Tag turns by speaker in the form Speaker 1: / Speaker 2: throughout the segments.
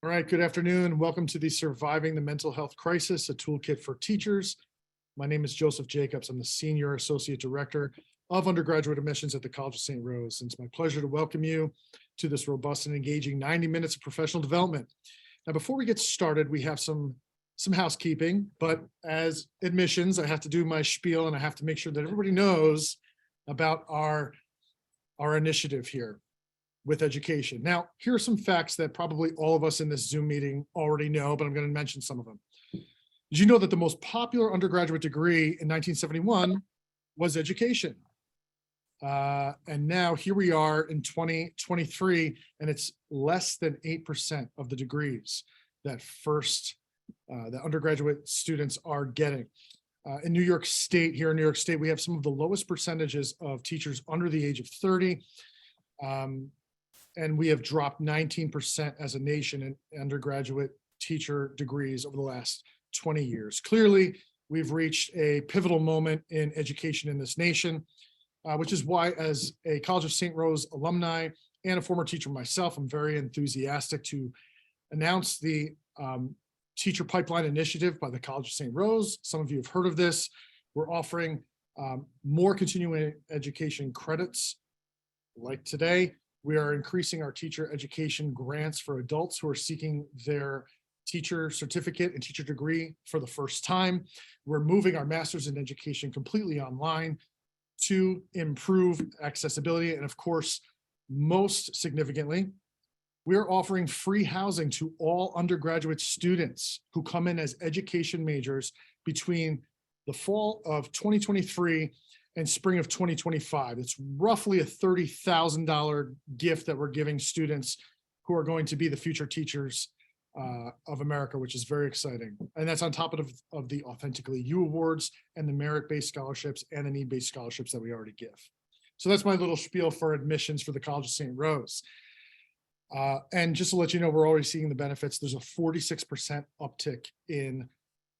Speaker 1: All right, good afternoon. Welcome to the Surviving the Mental Health Crisis, a toolkit for teachers. My name is Joseph Jacobs. I'm the Senior Associate Director of Undergraduate Admissions at the College of St. Rose. And it's my pleasure to welcome you to this robust and engaging 90 minutes of professional development. Now, before we get started, we have some housekeeping, but as admissions, I have to do my spiel and I have to make sure that everybody knows about our initiative here with education. Now, here are some facts that probably all of us in this Zoom meeting already know, but I'm going to mention some of them. Did you know that the most popular undergraduate degree in 1971 was education? And now here we are in 2023, and it's less than 8% of the degrees that the undergraduate students are getting. In New York State, here in New York State, we have some of the lowest percentages of teachers under the age of 30. And we have dropped 19% as a nation in undergraduate teacher degrees over the last 20 years. Clearly, we've reached a pivotal moment in education in this nation, which is why, as a College of St. Rose alumni and a former teacher myself, I'm very enthusiastic to announce the Teacher Pipeline Initiative by the College of St. Rose. Some of you have heard of this. We're offering more continuing education credits like today. We are increasing our teacher education grants for adults who are seeking their teacher certificate and teacher degree for the first time. We're moving our master's in education completely online to improve accessibility. And of course, most significantly, we're offering free housing to all undergraduate students who come in as education majors between the fall of 2023 and spring of 2025. It's roughly a $30,000 gift that we're giving students who are going to be the future teachers of America, which is very exciting. And that's on top of the Authentically You Awards and the merit-based scholarships and the need-based scholarships that we already give. So that's my little spiel for admissions for the College of St. Rose. And just to let you know, we're already seeing the benefits. There's a 46% uptick in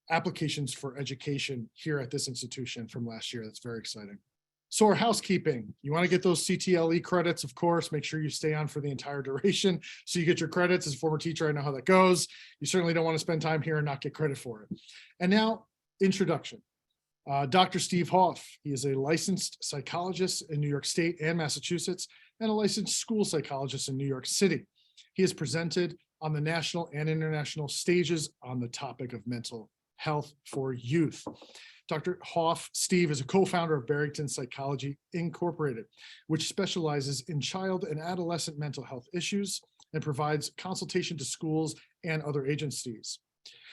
Speaker 1: applications for education here at this institution from last year. That's very exciting. So our housekeeping, you want to get those CTLE credits, of course, make sure you stay on for the entire duration so you get your credits. As a former teacher, I know how that goes. You certainly don't want to spend time here and not get credit for it. And now, introduction. Dr. Steve Hoff, he is a licensed psychologist in New York State and Massachusetts and a licensed school psychologist in New York City. He has presented on the national and international stages on the topic of mental health for youth. Dr. Hoff, Steve, is a co-founder of Barrington Psychology Incorporated, which specializes in child and adolescent mental health issues and provides consultation to schools and other agencies.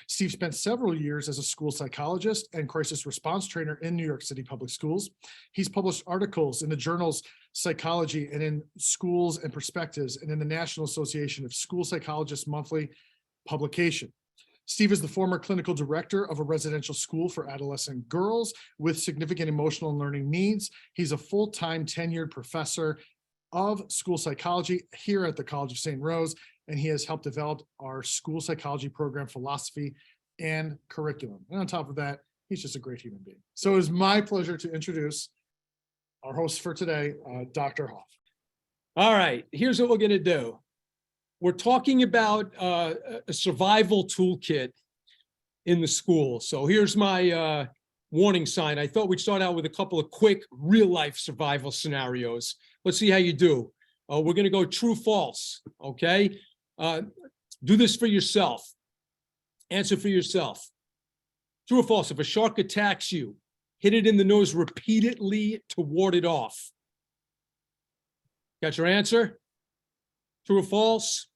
Speaker 1: Steve spent several years as a school psychologist and crisis response trainer in New York City public schools. He's published articles in the journals Psychology and in Schools and Perspectives and in the National Association of School Psychologists monthly publication. Steve is the former clinical director of a residential school for adolescent girls with significant emotional and learning needs. He's a full-time tenured professor of school psychology here at the College of St. Rose, and he has helped develop our school psychology program philosophy and curriculum. And on top of that, he's just a great human being. So it is my pleasure to introduce our host for today, Dr. Hoff.
Speaker 2: All right, here's what we're going to do. We're talking about a survival toolkit in the school. So here's my warning sign. I thought we'd start out with a couple of quick real-life survival scenarios. Let's see how you do. We're going to go true, false, okay? Do this for yourself. Answer for yourself. True or false, if a shark attacks you, hit it in the nose repeatedly to ward it off. Got your answer? True or false?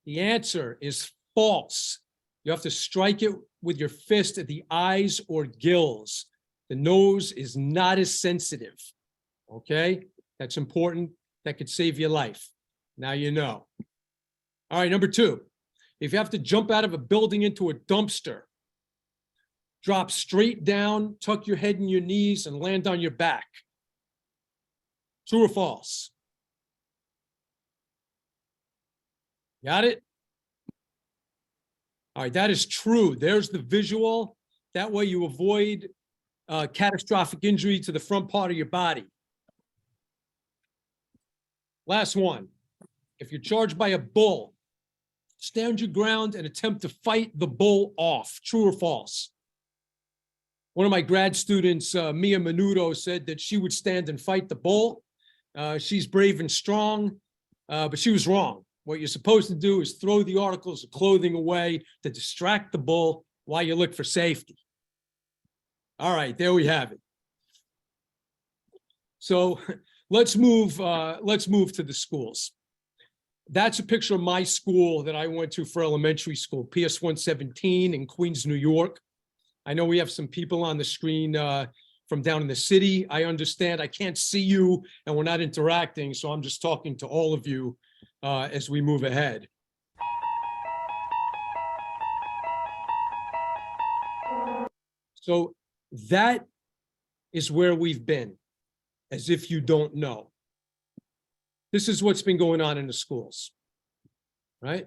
Speaker 2: The answer is false. You have to strike it with your fist at the eyes or gills. The nose is not as sensitive. Okay? That's important. That could save your life. Now you know. All right, number two. If you have to jump out of a building into a dumpster, drop straight down, tuck your head in your knees, and land on your back. True or false? Got it? All right, that is true. There's the visual. That way you avoid catastrophic injury to the front part of your body. Last one. If you're charged by a bull stand your ground and attempt to fight the bull off. True or false? One of my grad students, Mia Menudo, said that she would stand and fight the bull. She's brave and strong, but she was wrong. What you're supposed to do is throw the articles of clothing away to distract the bull while you look for safety. All right, there we have it. So let's move to the schools. That's a picture of my school that I went to for elementary school, PS 117 in Queens, New York. I know we have some people on the screen from down in the city. I understand I can't see you and we're not interacting, so I'm just talking to all of you as we move ahead. So that is where we've been, as if you don't know. This is what's been going on in the schools, right?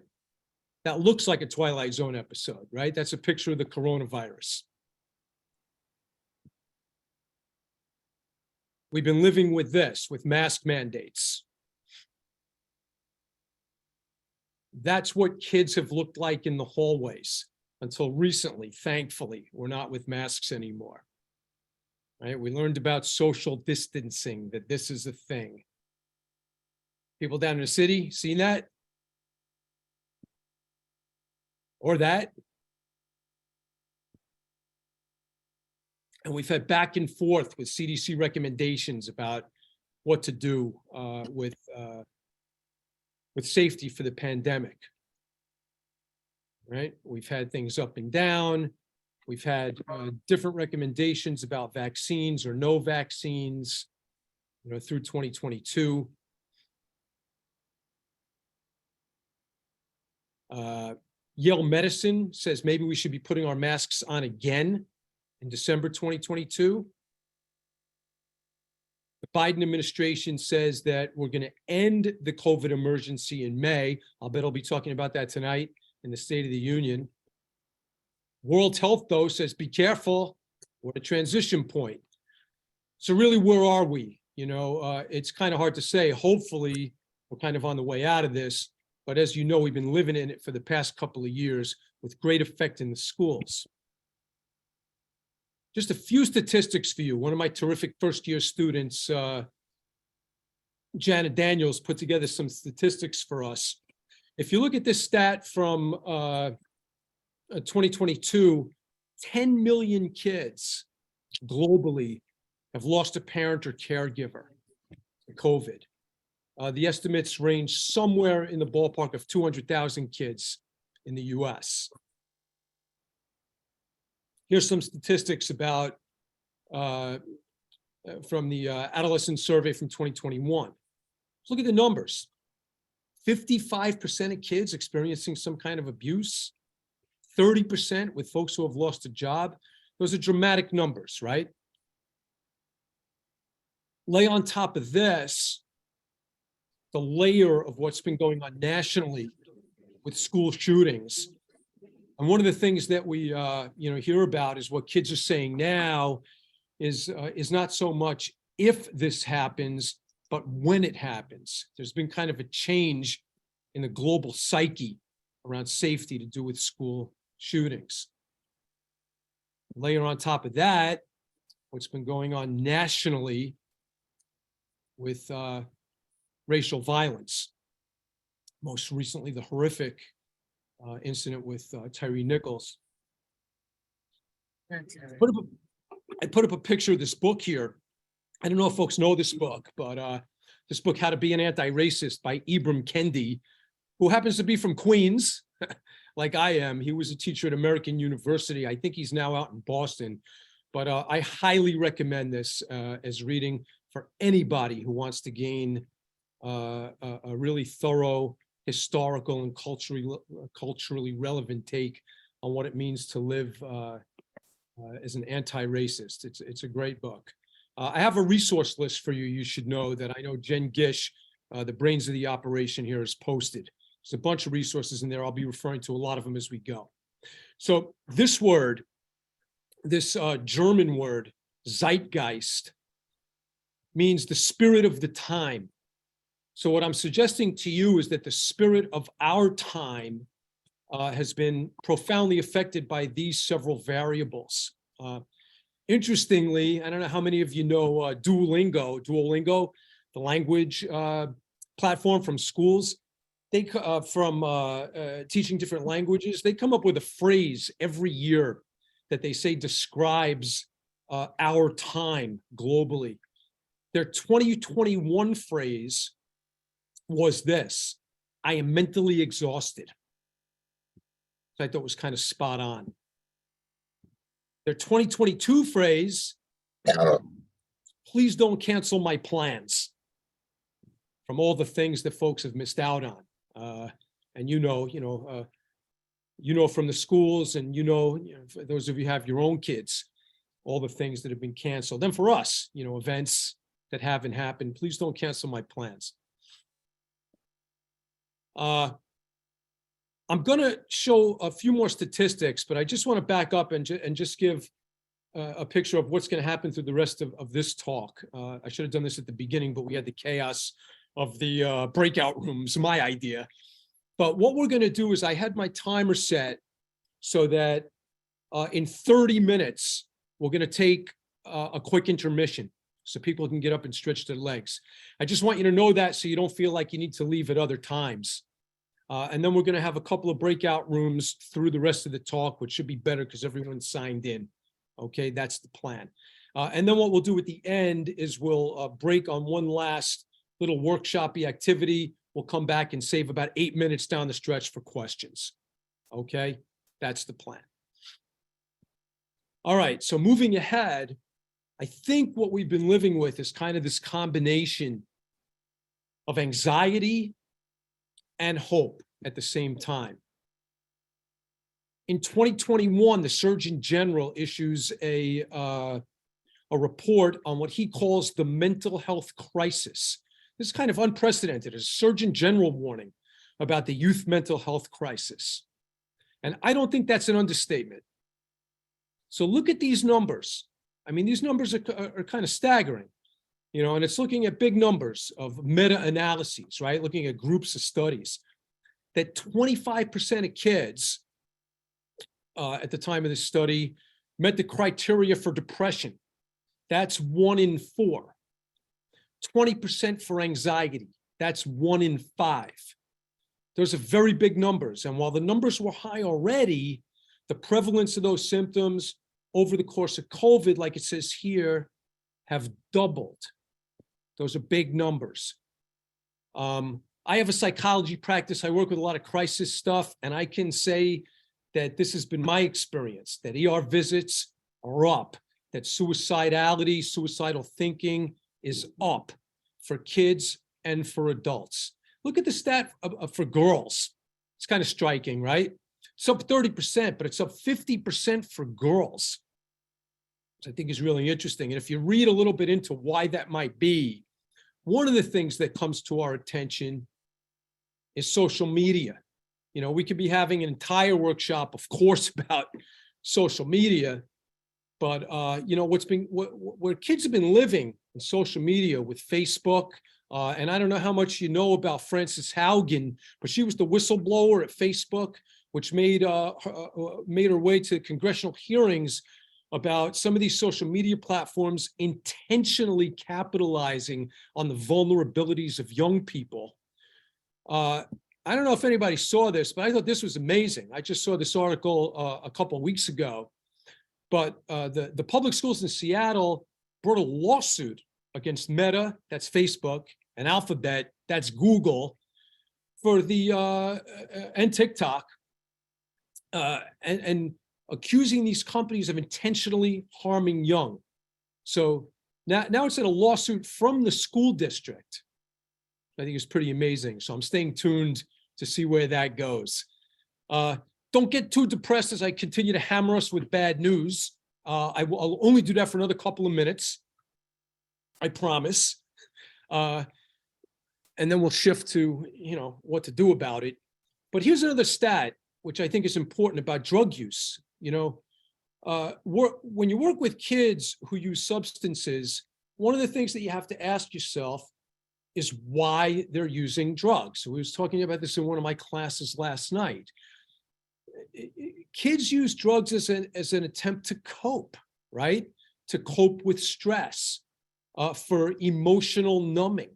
Speaker 2: That looks like a Twilight Zone episode, right? That's a picture of the coronavirus. We've been living with this, with mask mandates. That's what kids have looked like in the hallways until recently. Thankfully, we're not with masks anymore. Right? We learned about social distancing, that this is a thing. People down in the city, seen that? Or that? And we've had back and forth with CDC recommendations about what to do with safety for the pandemic. Right? We've had things up and down. We've had different recommendations about vaccines or no vaccines, through 2022. Yale Medicine says maybe we should be putting our masks on again in December 2022. The Biden administration says that we're going to end the COVID emergency in May. I'll bet I'll be talking about that tonight in the State of the Union. World Health, though, says be careful. We're at a transition point. So really, where are we? It's kind of hard to say. Hopefully, we're kind of on the way out of this. But as you know, we've been living in it for the past couple of years with great effect in the schools. Just a few statistics for you. One of my terrific first-year students, Janet Daniels, put together some statistics for us. If you look at this stat from 2022, 10 million kids globally have lost a parent or caregiver to COVID. The estimates range somewhere in the ballpark of 200,000 kids in the US. Here's some statistics about from the adolescent survey from 2021. Let's look at the numbers. 55% of kids experiencing some kind of abuse, 30% with folks who have lost a job. Those are dramatic numbers, right? Lay on top of this the layer of what's been going on nationally with school shootings. And one of the things that we hear about is what kids are saying now is not so much if this happens, but when it happens. There's been kind of a change in the global psyche around safety to do with school shootings. Layer on top of that, what's been going on nationally with racial violence. Most recently, the horrific incident with Tyree Nichols. I put up a picture of this book here. I don't know if folks know this book, but this book, How to Be an Anti-Racist by Ibram Kendi, who happens to be from Queens, like I am. He was a teacher at American University. I think he's now out in Boston. But I highly recommend this as reading for anybody who wants to gain a really thorough historical and culturally relevant take on what it means to live as an anti-racist. It's a great book. I have a resource list for you. You should know that I know Jen Gish, the brains of the operation here, has posted. There's a bunch of resources in there. I'll be referring to a lot of them as we go. So this word, this German word, Zeitgeist, means the spirit of the time. So what I'm suggesting to you is that the spirit of our time has been profoundly affected by these several variables. Interestingly, I don't know how many of you know Duolingo, the language platform from schools. They from teaching different languages. They come up with a phrase every year that they say describes our time globally. Their 2021 phrase was this: "I am mentally exhausted." I thought was kind of spot on. Their 2022 phrase, "Please don't cancel my plans," from all the things that folks have missed out on. And you know from the schools, and for those of you who have your own kids, all the things that have been canceled. Then for us, events that haven't happened, please don't cancel my plans. I'm going to show a few more statistics, but I just want to back up and just give a picture of what's going to happen through the rest of this talk. I should have done this at the beginning, but we had the chaos of the breakout rooms, my idea. But what we're going to do is I had my timer set so that in 30 minutes, we're going to take a quick intermission so people can get up and stretch their legs. I just want you to know that so you don't feel like you need to leave at other times. And then we're going to have a couple of breakout rooms through the rest of the talk, which should be better because everyone's signed in. Okay, that's the plan. And then what we'll do at the end is we'll break on one last little workshop-y activity. We'll come back and save about 8 minutes down the stretch for questions. Okay, that's the plan. All right, so moving ahead, I think what we've been living with is kind of this combination of anxiety and hope at the same time. In 2021, the Surgeon General issues a report on what he calls the mental health crisis. This is kind of unprecedented, a Surgeon General warning about the youth mental health crisis. And I don't think that's an understatement. So look at these numbers. I mean, these numbers are kind of staggering, and it's looking at big numbers of meta-analyses, right? Looking at groups of studies, that 25% of kids at the time of this study met the criteria for depression. That's 1 in 4. 20% for anxiety. That's 1 in 5. Those are very big numbers. And while the numbers were high already, the prevalence of those symptoms over the course of COVID, like it says here, have doubled. Those are big numbers. I have a psychology practice. I work with a lot of crisis stuff, and I can say that this has been my experience, that ER visits are up, that suicidality, suicidal thinking is up for kids and for adults. Look at the stat for girls. It's kind of striking, right? It's up 30%, but it's up 50% for girls, which I think is really interesting. And if you read a little bit into why that might be, one of the things that comes to our attention is social media. We could be having an entire workshop, of course, about social media, but where kids have been living in social media with Facebook, and I don't know how much you know about Frances Haugen, but she was the whistleblower at Facebook, which made her way to congressional hearings about some of these social media platforms intentionally capitalizing on the vulnerabilities of young people. I don't know if anybody saw this, but I thought this was amazing. I just saw this article a couple of weeks ago, but the public schools in Seattle brought a lawsuit against Meta, that's Facebook, and Alphabet, that's Google, for and TikTok, and accusing these companies of intentionally harming young. So now it's in a lawsuit from the school district. I think it's pretty amazing. So I'm staying tuned to see where that goes. Don't get too depressed as I continue to hammer us with bad news. I'll only do that for another couple of minutes. I promise. And then we'll shift to, what to do about it. But here's another stat, which I think is important about drug use. When you work with kids who use substances, one of the things that you have to ask yourself is why they're using drugs. So we was talking about this in one of my classes last night. kids use drugs as an attempt to cope, right? To cope with stress, for emotional numbing.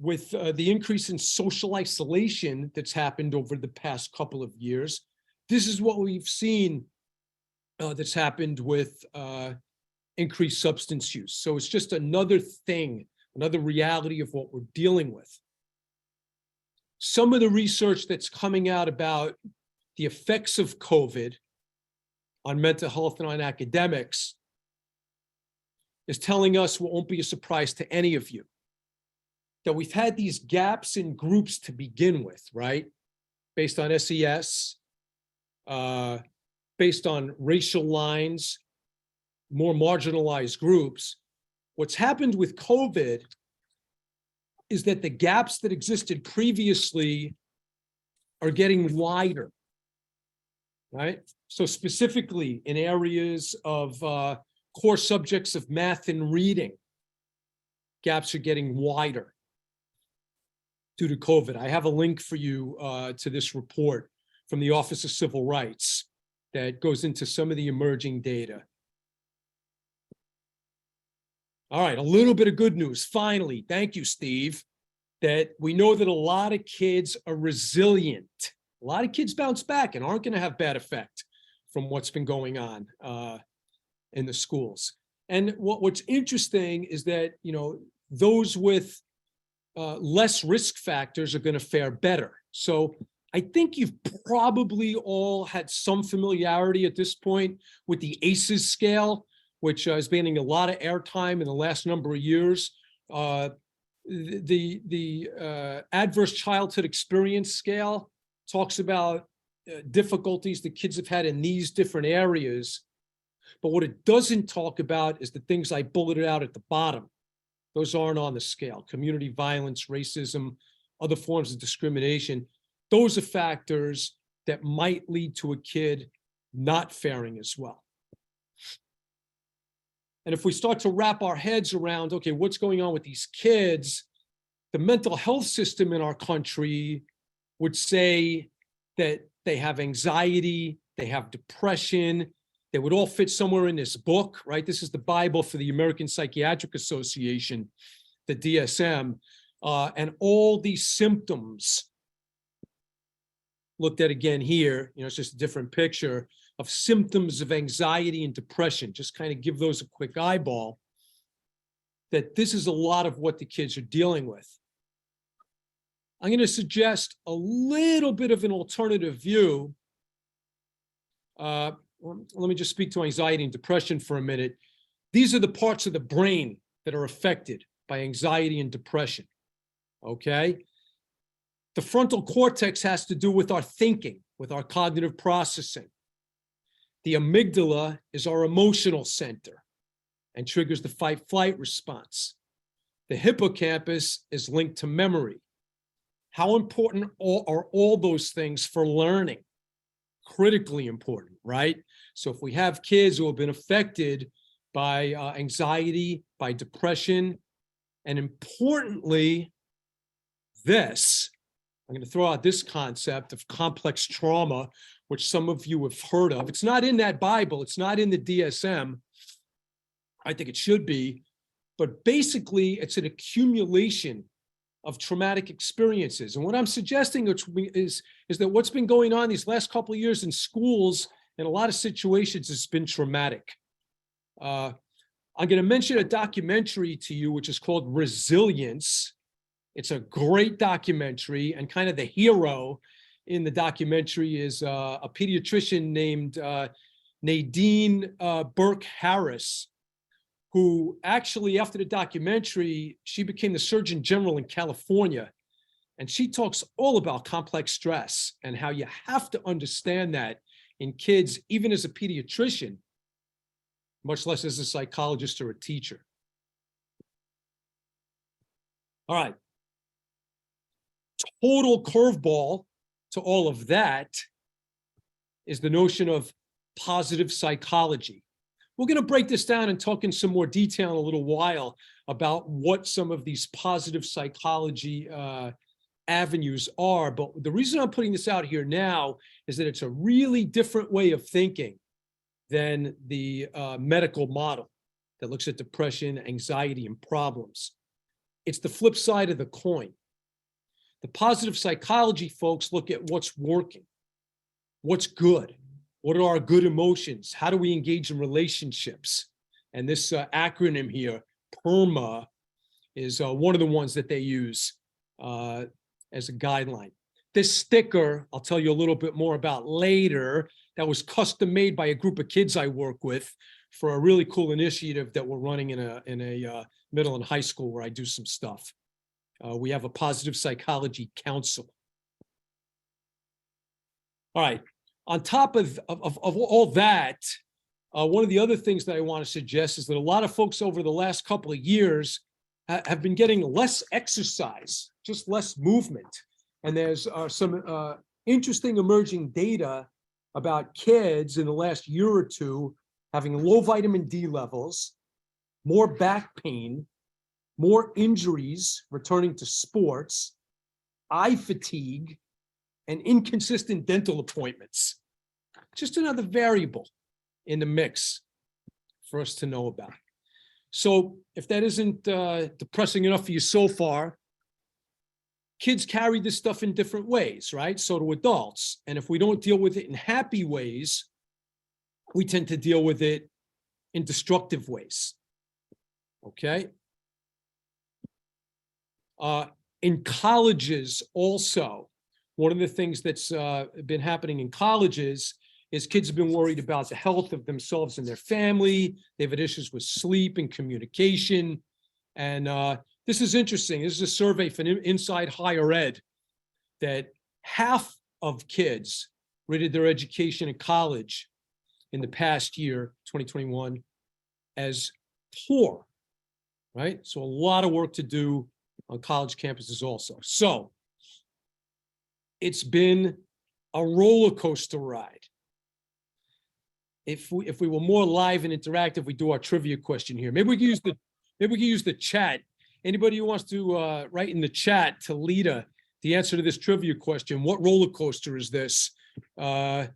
Speaker 2: With the increase in social isolation that's happened over the past couple of years, this is what we've seen that's happened with increased substance use. So it's just another thing, another reality of what we're dealing with. Some of the research that's coming out about the effects of COVID on mental health and on academics is telling us what won't be a surprise to any of you, that we've had these gaps in groups to begin with, right? Based on SES, based on racial lines, more marginalized groups. What's happened with COVID is that the gaps that existed previously are getting wider, right? So specifically in areas of core subjects of math and reading, gaps are getting wider due to COVID. I have a link for you to this report from the Office of Civil Rights that goes into some of the emerging data. All right, a little bit of good news. Finally, thank you, Steve, that we know that a lot of kids are resilient. A lot of kids bounce back and aren't going to have bad effect from what's been going on in the schools. And what's interesting is that, you know, those with less risk factors are going to fare better. So I think you've probably all had some familiarity at this point with the ACEs scale, which is gaining a lot of airtime in the last number of years. The adverse childhood experience scale talks about difficulties that kids have had in these different areas. But what it doesn't talk about is the things I bulleted out at the bottom. Those aren't on the scale. Community violence, racism, other forms of discrimination. Those are factors that might lead to a kid not faring as well. And if we start to wrap our heads around, okay, what's going on with these kids, the mental health system in our country would say that they have anxiety, they have depression, they would all fit somewhere in this book, right? This is the Bible for the American Psychiatric Association, the DSM, and all these symptoms looked at again here, you know, it's just a different picture of symptoms of anxiety and depression. Just kind of give those a quick eyeball, that this is a lot of what the kids are dealing with. I'm going to suggest a little bit of an alternative view. Let me just speak to anxiety and depression for a minute. These are the parts of the brain that are affected by anxiety and depression, okay? The frontal cortex has to do with our thinking, with our cognitive processing. The amygdala is our emotional center and triggers the fight-flight response. The hippocampus is linked to memory. How important are all those things for learning? Critically important, right? So if we have kids who have been affected by anxiety, by depression, and importantly, I'm going to throw out this concept of complex trauma, which some of you have heard of. It's not in that Bible. It's not in the DSM. I think it should be. But basically, it's an accumulation of traumatic experiences. And what I'm suggesting is that what's been going on these last couple of years in schools, in a lot of situations, has been traumatic. I'm going to mention a documentary to you, which is called Resilience. It's a great documentary, and kind of the hero in the documentary is a pediatrician named Nadine Burke Harris, who actually, after the documentary, she became the Surgeon General in California. And she talks all about complex stress and how you have to understand that in kids, even as a pediatrician, much less as a psychologist or a teacher. All right. Total curveball to all of that is the notion of positive psychology. We're going to break this down and talk in some more detail in a little while about what some of these positive psychology avenues are. But the reason I'm putting this out here now is that it's a really different way of thinking than the medical model that looks at depression, anxiety, and problems. It's the flip side of the coin. The positive psychology folks look at what's working, what's good, what are our good emotions, how do we engage in relationships? And this acronym here, PERMA, is one of the ones that they use as a guideline. This sticker, I'll tell you a little bit more about later, that was custom made by a group of kids I work with for a really cool initiative that we're running in a middle and high school where I do some stuff. We have a positive psychology council. All right, on top of all that, one of the other things that I want to suggest is that a lot of folks over the last couple of years have been getting less exercise, just less movement. And there's some interesting emerging data about kids in the last year or two having low vitamin D levels, more back pain, more injuries returning to sports, eye fatigue, and inconsistent dental appointments. Just another variable in the mix for us to know about. So if that isn't depressing enough for you so far, kids carry this stuff in different ways, right? So do adults. And if we don't deal with it in happy ways, we tend to deal with it in destructive ways. Okay? In colleges also, one of the things that's been happening in colleges is kids have been worried about the health of themselves and their family. They've had issues with sleep and communication. And this is interesting. This is a survey from Inside Higher Ed that half of kids rated their education in college in the past year, 2021, as poor, right? So a lot of work to do on college campuses also. So it's been a roller coaster ride. If we were more live and interactive, we do our trivia question here. Maybe we can use the chat. Anybody who wants to write in the chat to Lita the answer to this trivia question, what roller coaster is this? Then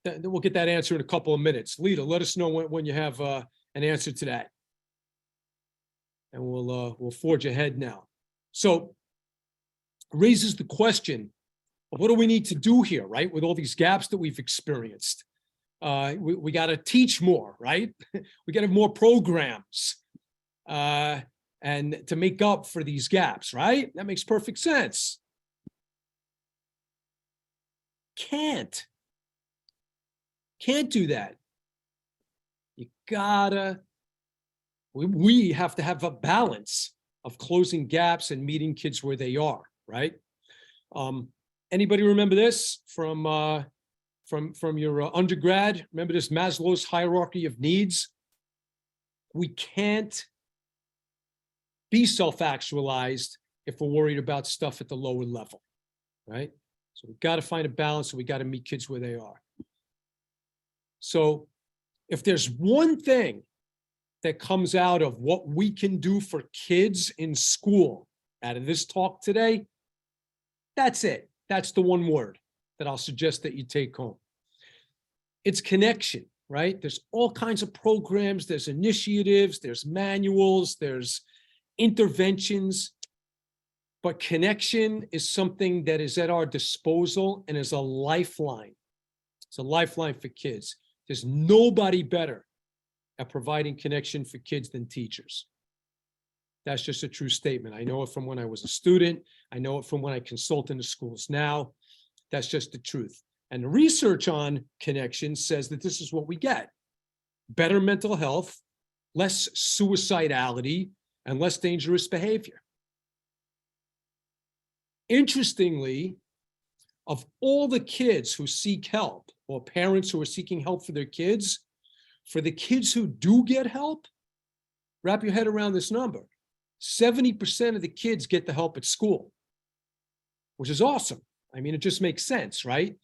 Speaker 2: we'll get that answer in a couple of minutes. Lita, let us know when you have an answer to that. And we'll forge ahead now. So raises the question of what do we need to do here, right? With all these gaps that we've experienced. We got to teach more, right? We got to have more programs and to make up for these gaps, right? That makes perfect sense. Can't do that. You gotta, we have to have a balance of closing gaps and meeting kids where they are, right? Anybody remember this from your undergrad? Remember this Maslow's hierarchy of needs? We can't be self-actualized if we're worried about stuff at the lower level, right? So we've got to find a balance, and we got to meet kids where they are. So if there's one thing that comes out of what we can do for kids in school out of this talk today, that's it. That's the one word that I'll suggest that you take home. It's connection, right? There's all kinds of programs, there's initiatives, there's manuals, there's interventions, but connection is something that is at our disposal and is a lifeline. It's a lifeline for kids. There's nobody better at providing connection for kids than teachers. That's just a true statement. I know it from when I was a student. I know it from when I consult in the schools now. That's just the truth. And the research on connection says that this is what we get: better mental health, less suicidality, and less dangerous behavior. Interestingly, of all the kids who seek help, or parents who are seeking help for their kids, for the kids who do get help, wrap your head around this number. 70% of the kids get the help at school, which is awesome. I mean, it just makes sense, right?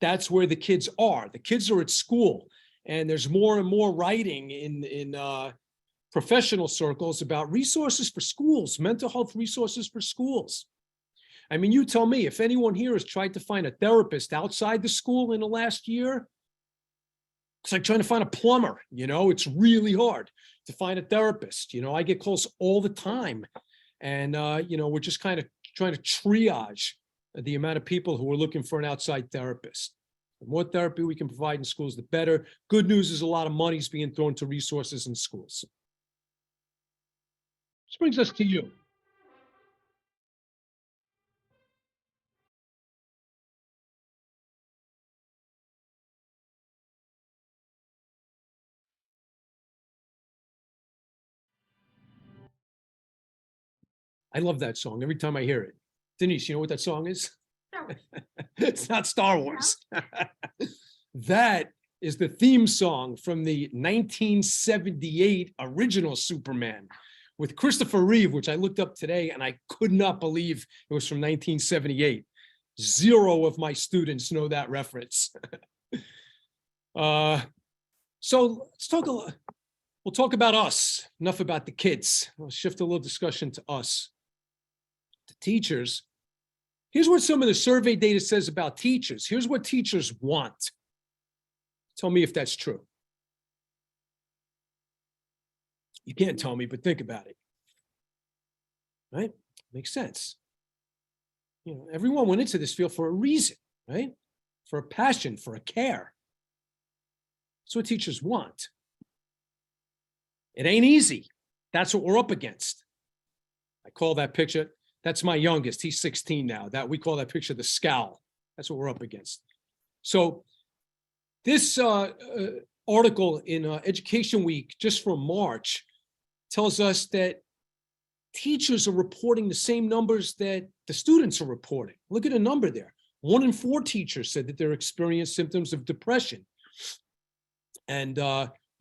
Speaker 2: That's where the kids are. The kids are at school, and there's more and more writing in professional circles about resources for schools, mental health resources for schools. I mean, you tell me if anyone here has tried to find a therapist outside the school in the last year, it's like trying to find a plumber, it's really hard to find a therapist. I get calls all the time. And, we're just kind of trying to triage the amount of people who are looking for an outside therapist. The more therapy we can provide in schools, the better. Good news is a lot of money is being thrown to resources in schools. This brings us to you. I love that song every time I hear it. Denise, you know what that song is?
Speaker 3: No.
Speaker 2: It's not Star Wars. That is the theme song from the 1978 original Superman with Christopher Reeve, which I looked up today and I could not believe it was from 1978. Zero of my students know that reference. So let's talk we'll talk about us, enough about the kids. We'll shift a little discussion to us. The teachers. Here's what some of the survey data says about teachers. Here's what teachers want. Tell me if that's true. You can't tell me, but think about it. Right? Makes sense. Everyone went into this field for a reason, right? For a passion, for a care. That's what teachers want. It ain't easy. That's what we're up against. I call that picture, that's my youngest. He's 16 now. We call that picture the scowl. That's what we're up against. So this article in Education Week, just for March, tells us that teachers are reporting the same numbers that the students are reporting. Look at a number there. 1 in 4 teachers said that they're experiencing symptoms of depression. And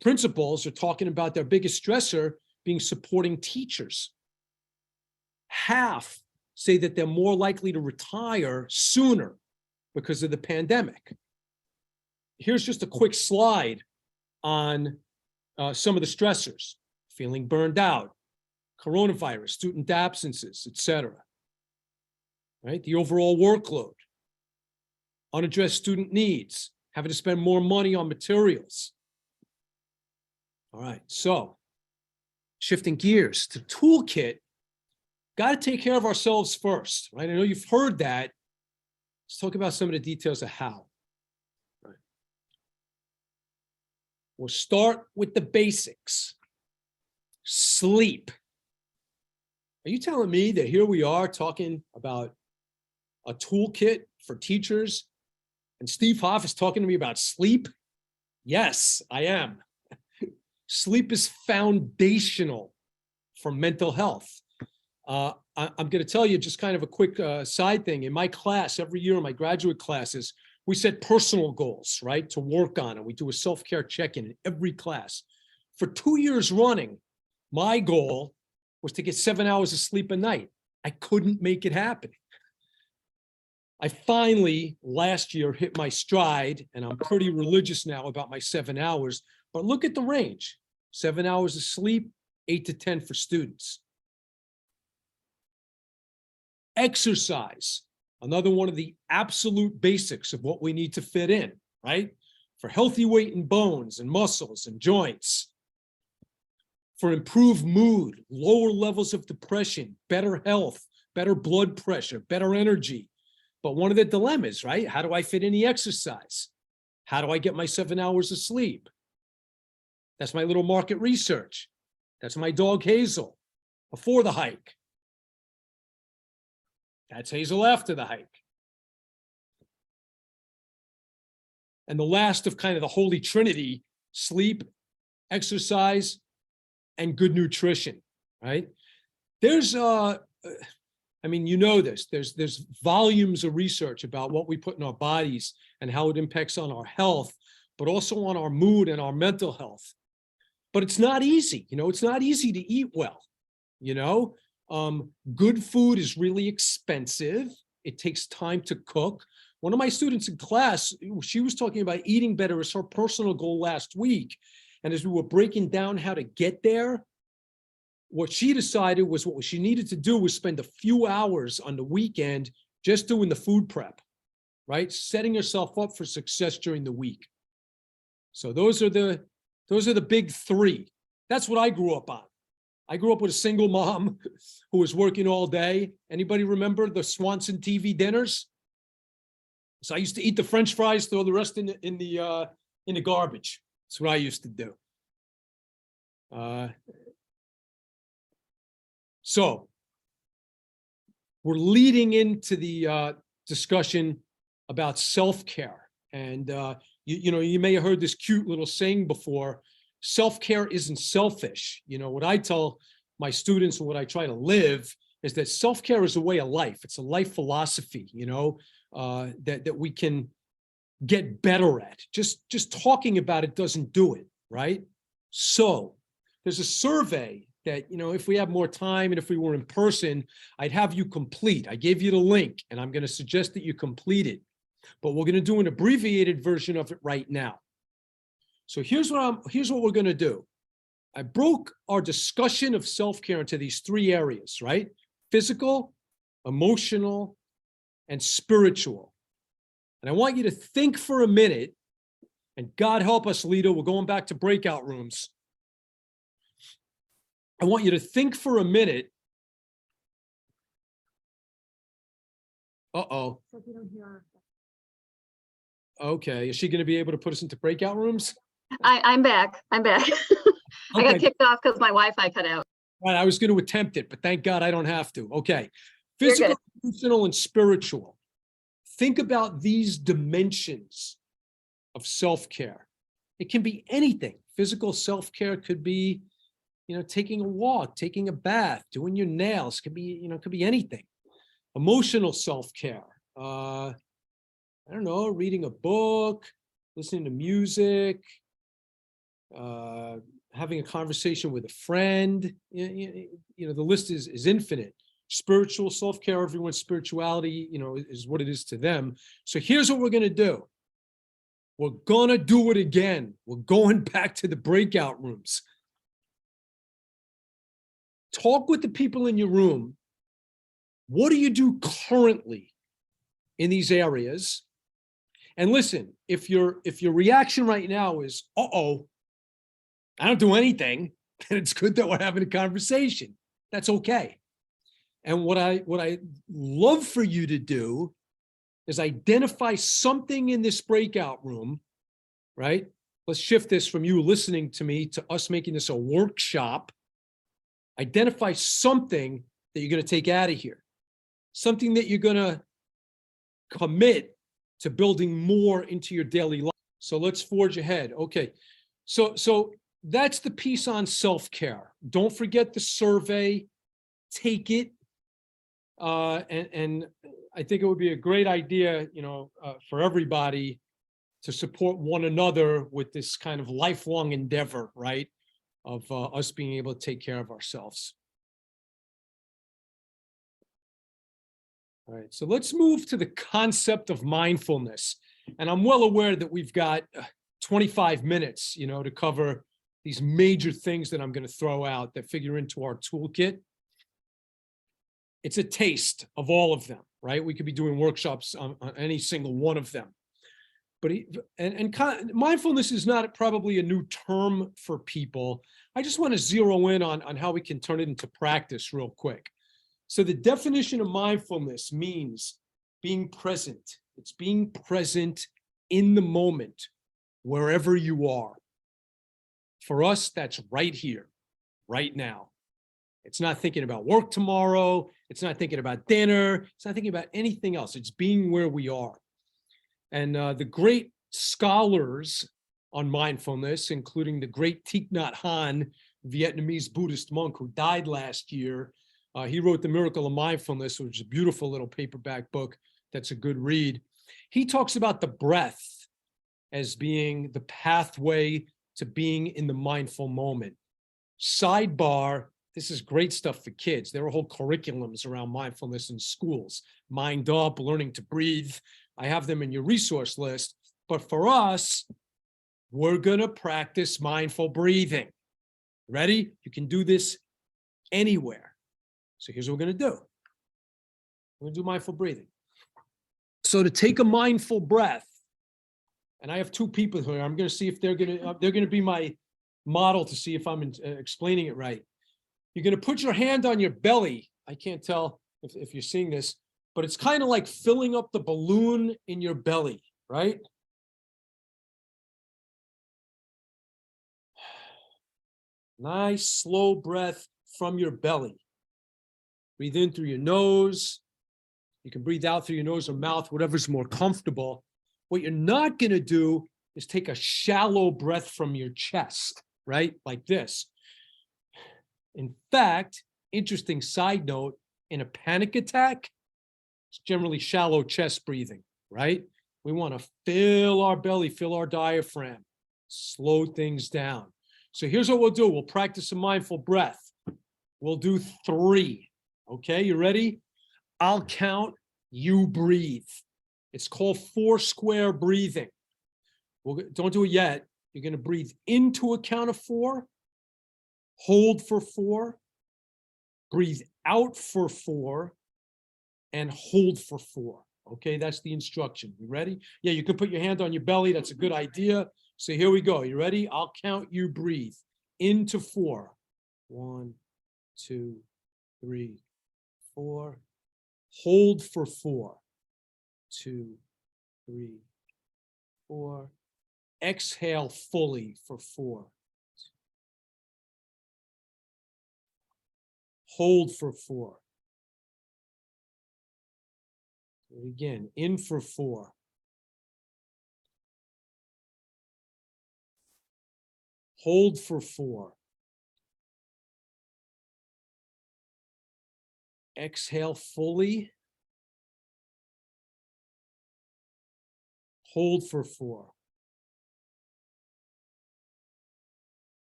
Speaker 2: principals are talking about their biggest stressor being supporting teachers. Half say that they're more likely to retire sooner because of the pandemic. Here's just a quick slide on some of the stressors: feeling burned out, coronavirus, student absences, etc. Right? The overall workload, unaddressed student needs, having to spend more money on materials. All right, so shifting gears to Toolkit, got to take care of ourselves first, right? I know you've heard that. Let's talk about some of the details of how. Right. We'll start with the basics. Sleep. Are you telling me that here we are talking about a toolkit for teachers and Steve Hoff is talking to me about sleep? Yes, I am. Sleep is foundational for mental health. I'm going to tell you just kind of a quick side thing. In my class, every year in my graduate classes, we set personal goals, right, to work on, and we do a self-care check-in in every class. For 2 years running, my goal was to get 7 hours of sleep a night. I couldn't make it happen. I finally, last year, hit my stride, and I'm pretty religious now about my 7 hours, but look at the range. 7 hours of sleep, 8 to 10 for students. Exercise, another one of the absolute basics of what we need to fit in, right? For healthy weight and bones and muscles and joints. For improved mood, lower levels of depression, better health, better blood pressure, better energy. But one of the dilemmas, right? How do I fit in the exercise? How do I get my 7 hours of sleep? That's my little market research. That's my dog Hazel before the hike. That's Hazel after the hike. And the last of kind of the holy trinity, sleep, exercise, and good nutrition, right? There's, I mean, you know this, there's volumes of research about what we put in our bodies and how it impacts on our health, but also on our mood and our mental health. But it's not easy, it's not easy to eat well, good food is really expensive. It takes time to cook. One of my students in class, she was talking about eating better as her personal goal last week. And as we were breaking down how to get there, what she decided was what she needed to do was spend a few hours on the weekend just doing the food prep, right? Setting herself up for success during the week. So those are the big three. That's what I grew up on. I grew up with a single mom who was working all day. Anybody remember the Swanson TV dinners? So I used to eat the French fries, throw the rest in the garbage. That's what I used to do. So we're leading into the discussion about self-care. And you may have heard this cute little saying before, self-care isn't selfish. What I tell my students and what I try to live is that self-care is a way of life. It's a life philosophy, that we can get better at. Just talking about it doesn't do it, right? So there's a survey that, if we have more time and if we were in person, I'd have you complete. I gave you the link and I'm going to suggest that you complete it, but we're going to do an abbreviated version of it right now. So here's what we're going to do. I broke our discussion of self-care into these three areas, right? Physical, emotional, and spiritual. And I want you to think for a minute, and God help us, Lita, we're going back to breakout rooms. I want you to think for a minute. Uh-oh. Okay, is she going to be able to put us into breakout rooms?
Speaker 3: I'm back. I got
Speaker 2: Okay.
Speaker 3: kicked off because my Wi-Fi cut out.
Speaker 2: Right, I was going to attempt it, but thank God I don't have to. Okay.
Speaker 3: You're
Speaker 2: Physical,
Speaker 3: good.
Speaker 2: emotional, and spiritual. Think about these dimensions of self-care. It can be anything. Physical self-care could be, taking a walk, taking a bath, doing your nails. Could be anything. Emotional self-care. I don't know, reading a book, listening to music, having a conversation with a friend. The list is infinite. Spiritual self-care, everyone's spirituality, is what it is to them. So here's what we're going to do. We're going to do it again. We're going back to the breakout rooms. Talk with the people in your room. What do you do currently in these areas? And listen, if your reaction right now is, uh-oh, I don't do anything, then it's good that we're having a conversation. That's okay. And what I love for you to do is identify something in this breakout room, right? Let's shift this from you listening to me to us making this a workshop. Identify something that you're going to take out of here, something that you're going to commit to building more into your daily life. So let's forge ahead. Okay. So that's the piece on self-care. Don't forget the survey, take it. And I think it would be a great idea, for everybody to support one another with this kind of lifelong endeavor, right? Of us being able to take care of ourselves. All right, so let's move to the concept of mindfulness. And I'm well aware that we've got 25 minutes, to cover these major things that I'm going to throw out that figure into our toolkit. It's a taste of all of them, right? We could be doing workshops on any single one of them. But mindfulness is not probably a new term for people. I just want to zero in on how we can turn it into practice real quick. So the definition of mindfulness means being present. It's being present in the moment, wherever you are. For us, that's right here, right now. It's not thinking about work tomorrow. It's not thinking about dinner. It's not thinking about anything else. It's being where we are. And the great scholars on mindfulness, including the great Thich Nhat Hanh, Vietnamese Buddhist monk who died last year, he wrote The Miracle of Mindfulness, which is a beautiful little paperback book that's a good read. He talks about the breath as being the pathway to being in the mindful moment. Sidebar, this is great stuff for kids. There are whole curriculums around mindfulness in schools. Mind Up, Learning to Breathe. I have them in your resource list. But for us, we're going to practice mindful breathing. Ready? You can do this anywhere. So here's what we're going to do. We're going to do mindful breathing. So to take a mindful breath, and I have two people here. I'm going to see if they're going to be my model to see if I'm explaining it right. You're going to put your hand on your belly. I can't tell if you're seeing this, but it's kind of like filling up the balloon in your belly, right? Nice, slow breath from your belly. Breathe in through your nose. You can breathe out through your nose or mouth, whatever's more comfortable. What you're not going to do is take a shallow breath from your chest, right? Like this. In fact, interesting side note, in a panic attack, it's generally shallow chest breathing, right? We want to fill our belly, fill our diaphragm, slow things down. So here's what we'll do. We'll practice a mindful breath. We'll do 3. Okay, you ready? I'll count, you breathe. It's called 4 square breathing. Don't do it yet. You're going to breathe into a count of 4, hold for 4, breathe out for 4, and hold for 4. Okay, that's the instruction. You ready? Yeah, you can put your hand on your belly. That's a good idea. So here we go. You ready? I'll count, you breathe. Into 4. 1, 2, 3, 4. Hold for 4. 2, 3, 4. Exhale fully for 4. Hold for 4. Again, in for 4. Hold for 4. Exhale fully. Hold for 4.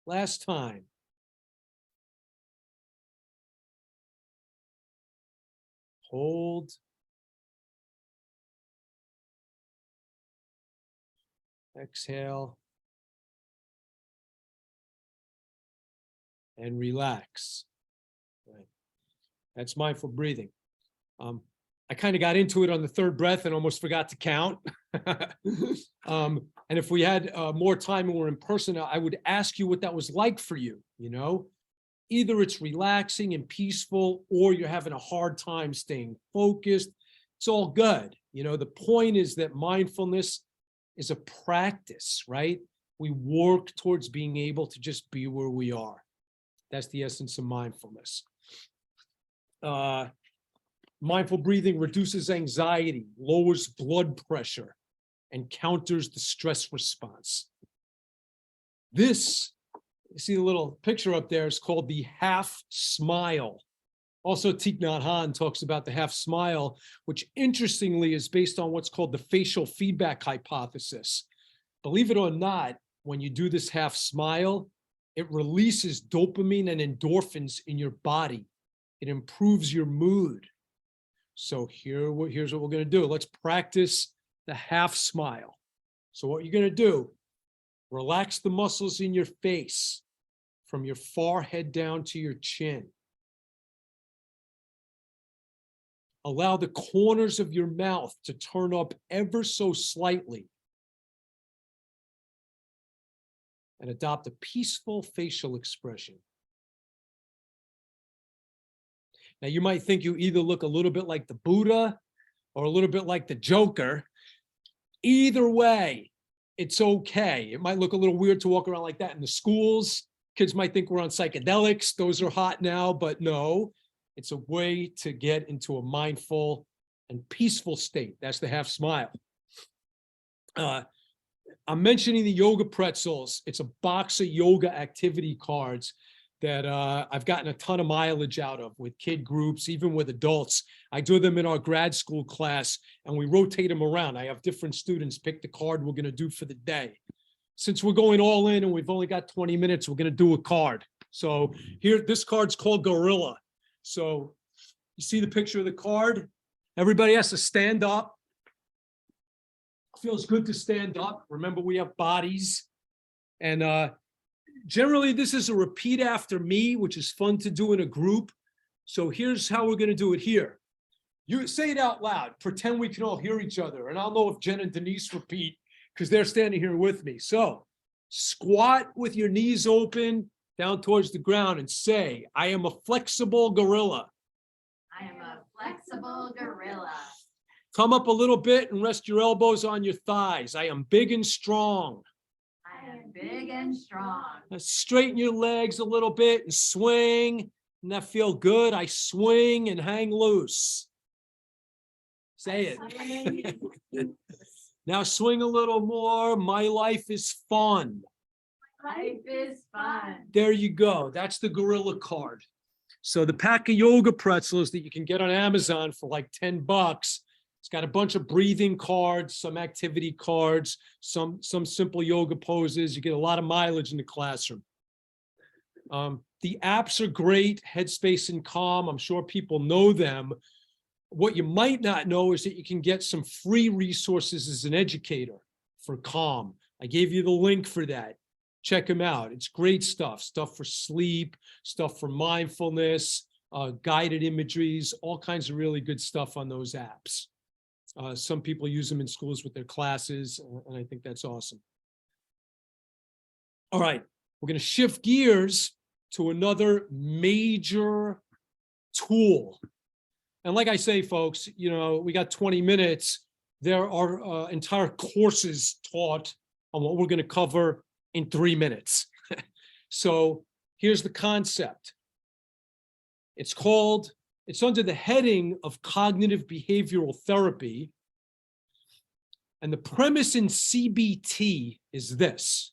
Speaker 2: Last time. Hold. Exhale. And relax. Right. That's mindful breathing. I kind of got into it on the 3rd breath and almost forgot to count. And if we had more time and we're in person, I would ask you what that was like for you, you know? Either it's relaxing and peaceful or you're having a hard time staying focused. It's all good. You know, the point is that mindfulness is a practice, right? We work towards being able to just be where we are. That's the essence of mindfulness. Mindful breathing reduces anxiety, lowers blood pressure, and counters the stress response. This, you see the little picture up there, is called the half smile. Also, Thich Nhat Hanh talks about the half smile, which interestingly is based on what's called the facial feedback hypothesis. Believe it or not, when you do this half smile, it releases dopamine and endorphins in your body. It improves your mood. So here's what we're going to do. Let's practice the half smile. So what you're going to do, relax the muscles in your face from your forehead down to your chin. Allow the corners of your mouth to turn up ever so slightly. And adopt a peaceful facial expression. Now, you might think you either look a little bit like the Buddha or a little bit like the Joker. Either way, it's okay. It might look a little weird to walk around like that in the schools. Kids might think we're on psychedelics. Those are hot now, but no, it's a way to get into a mindful and peaceful state. That's the half smile. I'm mentioning the yoga pretzels. It's a box of yoga activity cards that I've gotten a ton of mileage out of with kid groups, even with adults. I do them in our grad school class and we rotate them around. I have different students pick the card we're going to do for the day. Since we're going all in and we've only got 20 minutes, we're going to do a card. So here, this card's called Gorilla. So you see the picture of the card? Everybody has to stand up. Feels good to stand up. Remember, we have bodies. And Generally, this is a repeat after me, which is fun to do in a group. So here's how we're going to do it here. You say it out loud, pretend we can all hear each other, and I'll know if Jen and Denise repeat because they're standing here with me. So squat with your knees open down towards the ground and say, I am a flexible gorilla.
Speaker 4: I am a flexible gorilla.
Speaker 2: Come up a little bit and rest your elbows on your thighs. I am big and strong.
Speaker 4: I am big and strong.
Speaker 2: Now straighten your legs a little bit and swing. And that feel good? I swing and hang loose. Say it. Now swing a little more. My life is fun.
Speaker 4: Life is fun.
Speaker 2: There you go. That's the gorilla card. So the pack of yoga pretzels that you can get on Amazon for like $10. It's got a bunch of breathing cards, some activity cards, some simple yoga poses. You get a lot of mileage in the classroom. The apps are great, Headspace and Calm. I'm sure people know them. What you might not know is that you can get some free resources as an educator for Calm. I gave you the link for that. Check them out. It's great stuff. Stuff for sleep, stuff for mindfulness, guided imageries, all kinds of really good stuff on those apps. Some people use them in schools with their classes, and I think that's awesome. All right, we're going to shift gears to another major tool. And like I say, folks, you know, we got 20 minutes. There are entire courses taught on what we're going to cover in 3 minutes. So here's the concept. It's under the heading of cognitive behavioral therapy. And the premise in CBT is this,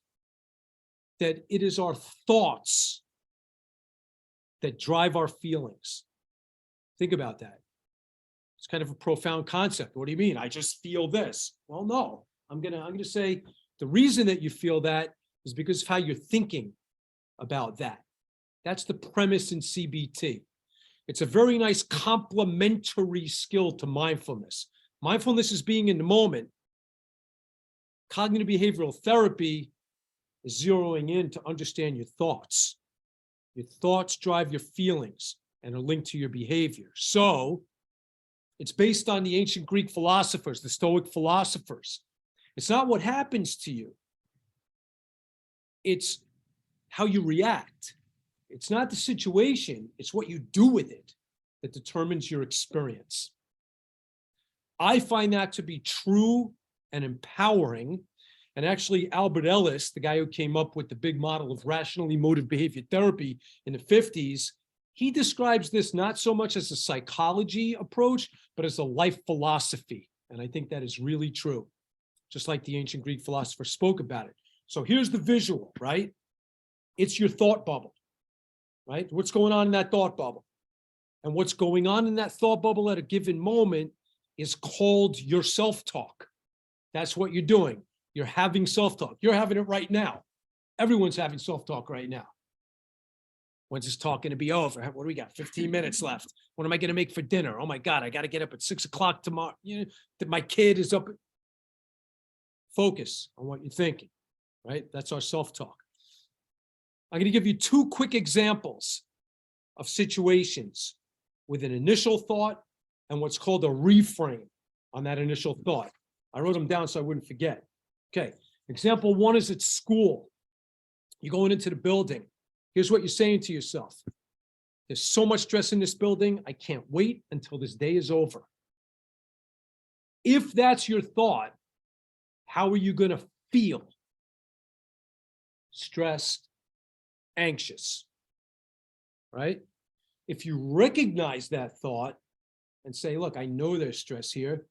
Speaker 2: that it is our thoughts that drive our feelings. Think about that. It's kind of a profound concept. What do you mean? I just feel this. Well, no, I'm gonna say the reason that you feel that is because of how you're thinking about that. That's the premise in CBT. It's a very nice complementary skill to mindfulness. Mindfulness is being in the moment. Cognitive behavioral therapy is zeroing in to understand your thoughts. Your thoughts drive your feelings and are linked to your behavior. So it's based on the ancient Greek philosophers, the Stoic philosophers. It's not what happens to you. It's how you react. It's not the situation, it's what you do with it that determines your experience. I find that to be true and empowering. And actually, Albert Ellis, the guy who came up with the big model of rationally motive behavior therapy in the 50s, he describes this not so much as a psychology approach, but as a life philosophy. And I think that is really true, just like the ancient Greek philosophers spoke about it. So here's the visual, right? It's your thought bubble, right? What's going on in that thought bubble? And what's going on in that thought bubble at a given moment is called your self-talk. That's what you're doing. You're having self-talk. You're having it right now. Everyone's having self-talk right now. When's this talk going to be over? What do we got? 15 minutes left. What am I going to make for dinner? Oh my God, I got to get up at 6 o'clock tomorrow. You know, my kid is up. Focus on what you're thinking, right? That's our self-talk. I'm going to give you 2 quick examples of situations with an initial thought and what's called a reframe on that initial thought. I wrote them down so I wouldn't forget. Okay, example 1 is at school. You're going into the building. Here's what you're saying to yourself. There's so much stress in this building. I can't wait until this day is over. If that's your thought, how are you going to feel? Stressed, anxious, right? If you recognize that thought and say, look, I know there's stress here.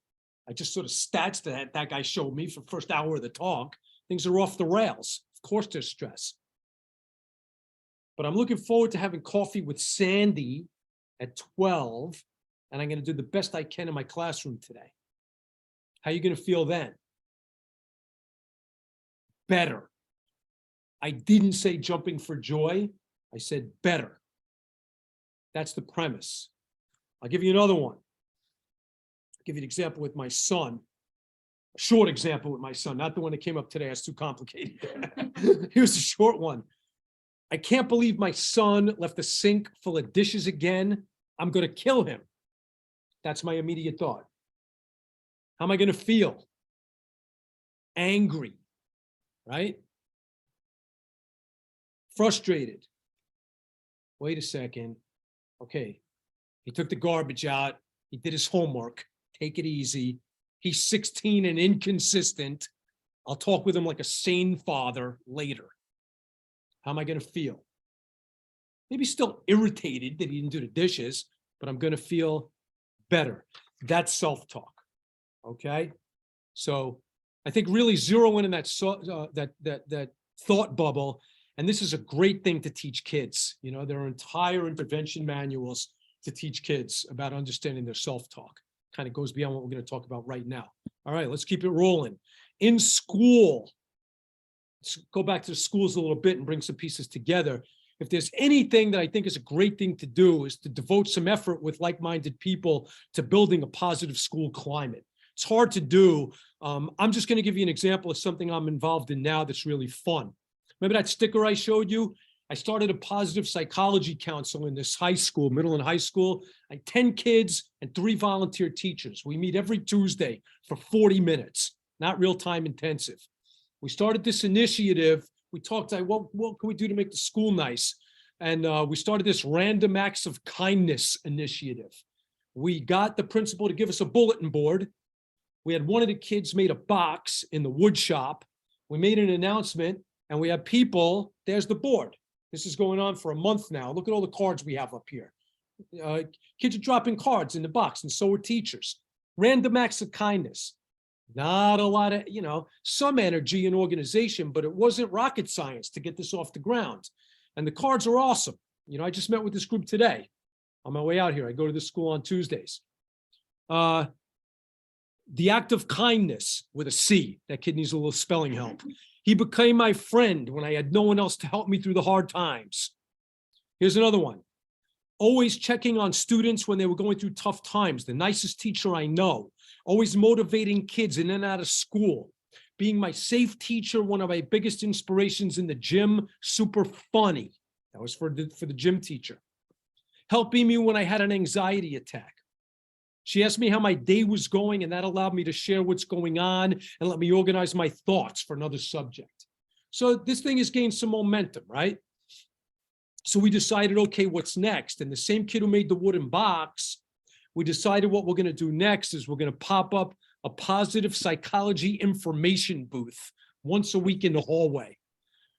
Speaker 2: I just sort of stats that guy showed me for the first hour of the talk. Things are off the rails. Of course there's stress. But I'm looking forward to having coffee with Sandy at 12, and I'm going to do the best I can in my classroom today. How are you going to feel then? Better. I didn't say jumping for joy. I said better. That's the premise. I'll give you another one. I'll give you an example with my son. A short example with my son, not the one that came up today. That's too complicated. Here's a short one. I can't believe my son left the sink full of dishes again. I'm going to kill him. That's my immediate thought. How am I going to feel? Angry, right? Frustrated. Wait a second. Okay. He took the garbage out. He did his homework. Take it easy. He's 16 and inconsistent. I'll talk with him like a sane father later. How am I going to feel? Maybe still irritated that he didn't do the dishes, but I'm going to feel better. That's self-talk. Okay. So I think really zero in that that thought bubble. And this is a great thing to teach kids. You know, there are entire intervention manuals to teach kids about understanding their self-talk. Kind of goes beyond what we're going to talk about right now. All right, let's keep it rolling. In school, let's go back to the schools a little bit and bring some pieces together. If there's anything that I think is a great thing to do is to devote some effort with like-minded people to building a positive school climate. It's hard to do. I'm just going to give you an example of something I'm involved in now that's really fun. Remember that sticker I showed you? I started a positive psychology council in this high school, middle and high school. I had 10 kids and 3 volunteer teachers. We meet every Tuesday for 40 minutes, not real time intensive. We started this initiative. We talked, what can we do to make the school nice? And we started this random acts of kindness initiative. We got the principal to give us a bulletin board. We had one of the kids made a box in the wood shop. We made an announcement and we had people, there's the board. This is going on for a month now. Look at all the cards we have up here. Kids are dropping cards in the box and so are teachers. Random acts of kindness. Not a lot of, some energy and organization, but it wasn't rocket science to get this off the ground. And the cards are awesome. I just met with this group today on my way out here. I go to this school on Tuesdays. The act of kindness with a C. That kid needs a little spelling help. He became my friend when I had no one else to help me through the hard times. Here's another one. Always checking on students when they were going through tough times. The nicest teacher I know. Always motivating kids in and out of school. Being my safe teacher, one of my biggest inspirations in the gym. Super funny. That was for the gym teacher. Helping me when I had an anxiety attack. She asked me how my day was going, and that allowed me to share what's going on and let me organize my thoughts for another subject. So this thing has gained some momentum, right? So we decided, okay, what's next? And the same kid who made the wooden box, we decided what we're going to do next is we're going to pop up a positive psychology information booth once a week in the hallway.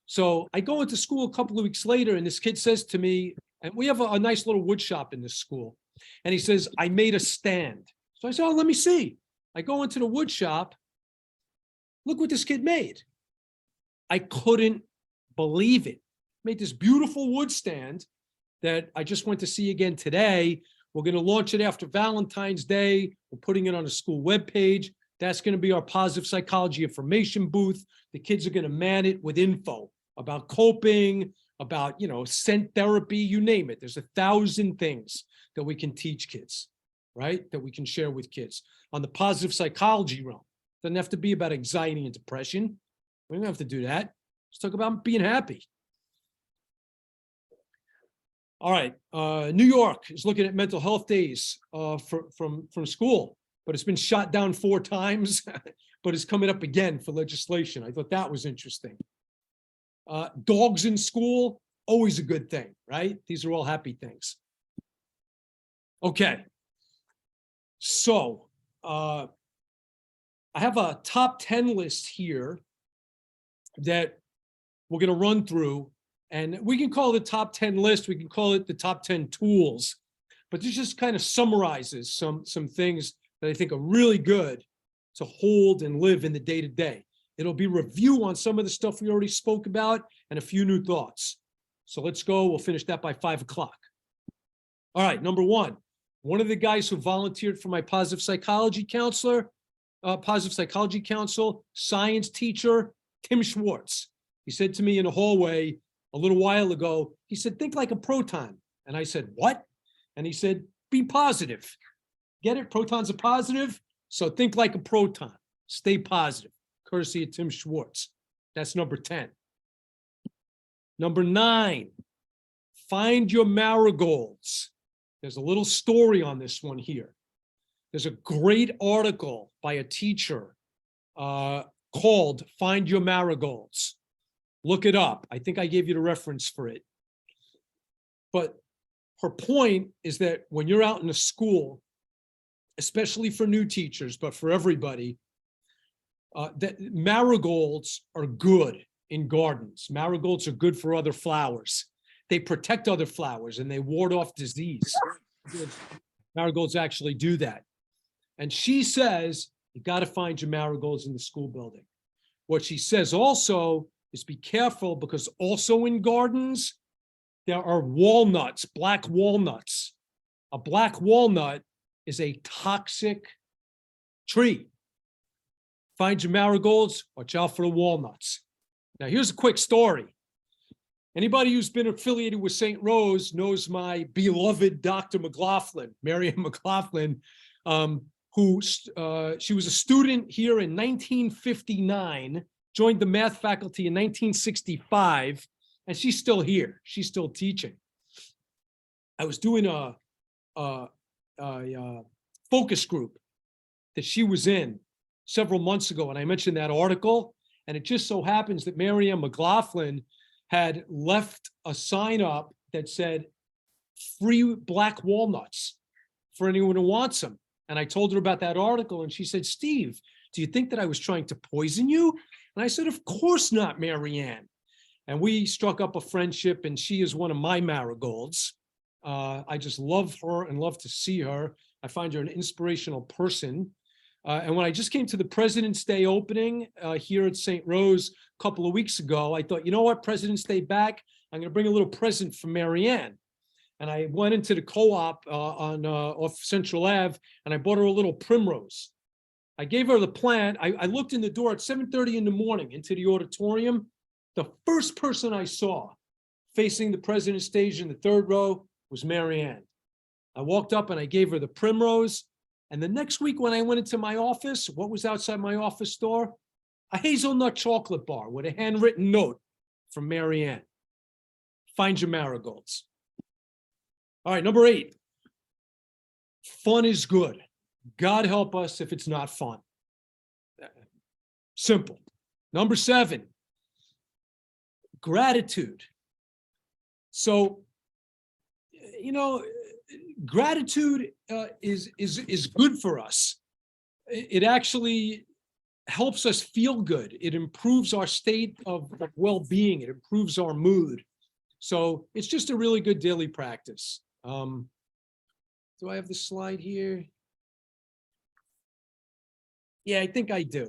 Speaker 2: So I go into school a couple of weeks later, and this kid says to me, and we have a nice little wood shop in this school. And he says, I made a stand. So I said, oh, let me see. I go into the wood shop. Look what this kid made. I couldn't believe it. Made this beautiful wood stand that I just went to see again today. We're going to launch it after Valentine's Day. We're putting it on a school webpage. That's going to be our positive psychology information booth. The kids are going to man it with info about coping, about, scent therapy, you name it. There's 1,000 things that we can teach kids, right? That we can share with kids on the positive psychology realm. Doesn't have to be about anxiety and depression. We don't have to do that. Let's talk about being happy. All right, New York is looking at mental health days from school, but it's been shot down 4 times, but it's coming up again for legislation. I thought that was interesting. Dogs in school, always a good thing, right? These are all happy things. Okay, so I have a top 10 list here that we're going to run through. And we can call it the top 10 list. We can call it the top 10 tools. But this just kind of summarizes some things that I think are really good to hold and live in the day-to-day. It'll be review on some of the stuff we already spoke about and a few new thoughts. So let's go. We'll finish that by 5 o'clock. All right, number 1. One of the guys who volunteered for my positive psychology council, science teacher, Tim Schwartz. He said to me in the hallway a little while ago, he said, think like a proton. And I said, what? And he said, be positive. Get it? Protons are positive. So think like a proton. Stay positive. Courtesy of Tim Schwartz. That's number 10. Number 9, find your marigolds. There's a little story on this one here. There's a great article by a teacher called Find Your Marigolds. Look it up. I think I gave you the reference for it. But her point is that when you're out in a school, especially for new teachers, but for everybody, that marigolds are good in gardens. Marigolds are good for other flowers. They protect other flowers and they ward off disease. Marigolds actually do that. And she says, you got to find your marigolds in the school building. What she says also is be careful, because also in gardens, there are walnuts, black walnuts. A black walnut is a toxic tree. Find your marigolds, watch out for the walnuts. Now, here's a quick story. Anybody who's been affiliated with St. Rose knows my beloved Dr. McLaughlin, Mary Ann McLaughlin, she was a student here in 1959, joined the math faculty in 1965, and she's still here. She's still teaching. I was doing a focus group that she was in several months ago, and I mentioned that article, and it just so happens that Mary Ann McLaughlin had left a sign up that said free black walnuts for anyone who wants them. And I told her about that article, and she said, Steve, do you think that I was trying to poison you? And I said, of course not, Mary Ann. And we struck up a friendship, and she is one of my marigolds. I just love her and love to see her. I find her an inspirational person. And when I just came to the President's Day opening here at St. Rose a couple of weeks ago, I thought, you know what, President's Day back, I'm going to bring a little present for Mary Ann. And I went into the co-op off Central Ave, and I bought her a little primrose. I gave her the plant. I looked in the door at 7:30 in the morning into the auditorium. The first person I saw facing the President's stage in the 3rd row was Mary Ann. I walked up and I gave her the primrose. And the next week when I went into my office, what was outside my office door? A hazelnut chocolate bar with a handwritten note from Mary Ann. Find your marigolds. All right, number 8. Fun is good. God help us if it's not fun. Simple. Number 7. Gratitude. So, gratitude is good for us. It actually helps us feel good. It improves our state of well-being. It improves our mood. So it's just a really good daily practice. Do I have the slide here? Yeah, I think I do.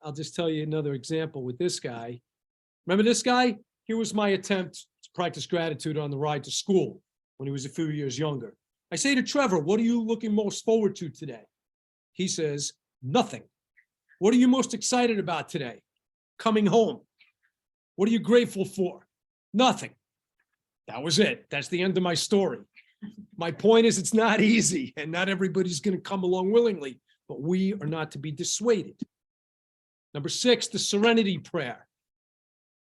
Speaker 2: I'll just tell you another example with this guy. Remember this guy? Here was my attempt to practice gratitude on the ride to school when he was a few years younger. I say to Trevor, what are you looking most forward to today? He says, nothing. What are you most excited about today? Coming home. What are you grateful for? Nothing. That was it. That's the end of my story. My point is, it's not easy, and not everybody's going to come along willingly, but we are not to be dissuaded. Number 6, the serenity prayer.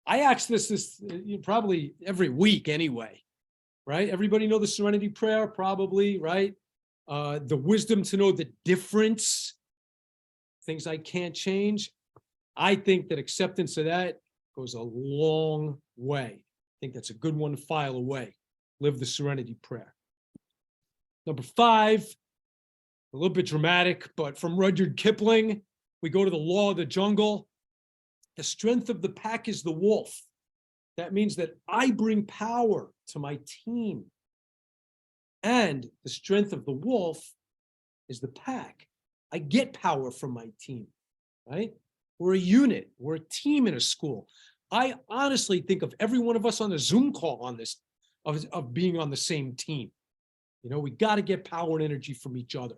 Speaker 2: I ask this probably every week anyway, right? Everybody know the serenity prayer, probably, right? The wisdom to know the difference, things I can't change. I think that acceptance of that goes a long way. I think that's a good one to file away. Live the serenity prayer. Number 5, a little bit dramatic, but from Rudyard Kipling, we go to the law of the jungle. The strength of the pack is the wolf. That means that I bring power to my team. And the strength of the wolf is the pack. I get power from my team, right? We're a unit. We're a team in a school. I honestly think of every one of us on the Zoom call on this, of being on the same team. We got to get power and energy from each other.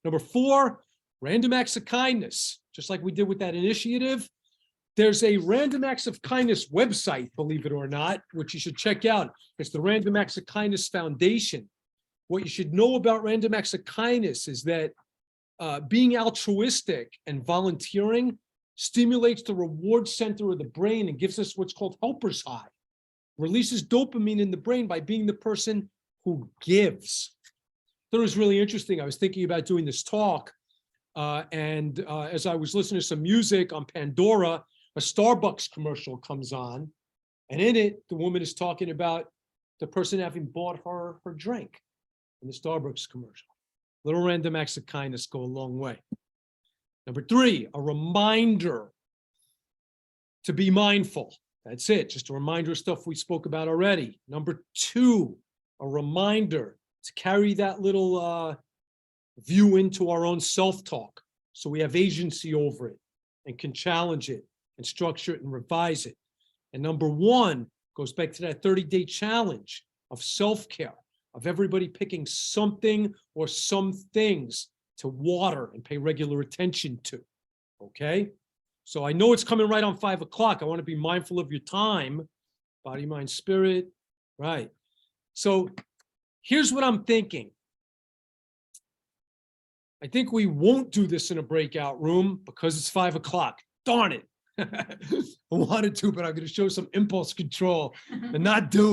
Speaker 2: Number 4, random acts of kindness. Just like we did with that initiative, there's a Random Acts of Kindness website, believe it or not, which you should check out. It's the Random Acts of Kindness Foundation. What you should know about Random Acts of Kindness is that being altruistic and volunteering stimulates the reward center of the brain and gives us what's called helper's high. releases dopamine in the brain by being the person who gives. That was really interesting. I was thinking about doing this talk, and as I was listening to some music on Pandora, a Starbucks commercial comes on, and in it, the woman is talking about the person having bought her drink in the Starbucks commercial. Little random acts of kindness go a long way. Number 3, a reminder to be mindful. That's it, just a reminder of stuff we spoke about already. Number 2, a reminder to carry that little view into our own self-talk, so we have agency over it and can challenge it and structure it and revise it. And number 1 goes back to that 30-day challenge of self-care, of everybody picking something or some things to water and pay regular attention to, okay? So I know it's coming right on 5 o'clock. I want to be mindful of your time, body, mind, spirit, right? So here's what I'm thinking. I think we won't do this in a breakout room because it's 5 o'clock. Darn it. I wanted to, but I'm going to show some impulse control and not do it.